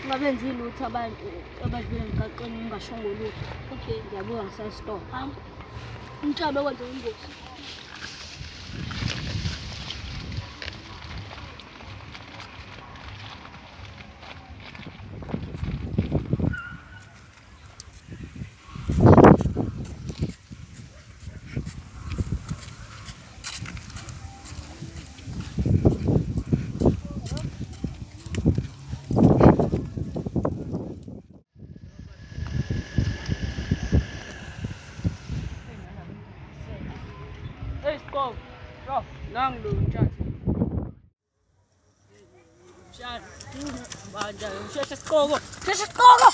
Ngabenzi ilutho abantu abadlula emgaqweni ngingashongo lutho. Okay, ngiyabuka ngisestore. Hamba. Umhlaba kwenza ingozi. Şaşı kogo. Şaşı kogo.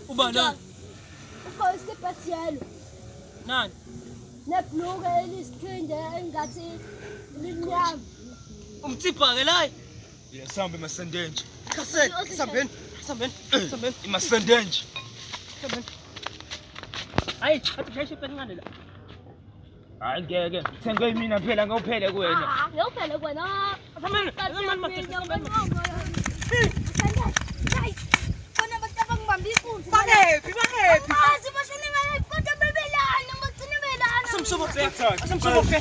Ubana. Ukho isikepasiyelo. Nani? Nebhluke elisithinde engathi linyama. Umtsipa ke la. Yesamba emasendenje. Kasele, sambeni. Imasendenje. Sambeni. Hayi, athi shayishe pencane la. Hayi ngeke. Thenge mina phela ngawuphele kuwena. Ngiyawuphele kwena. Sambeni. Bangephi? Asamsobophe.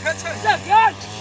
Peçe.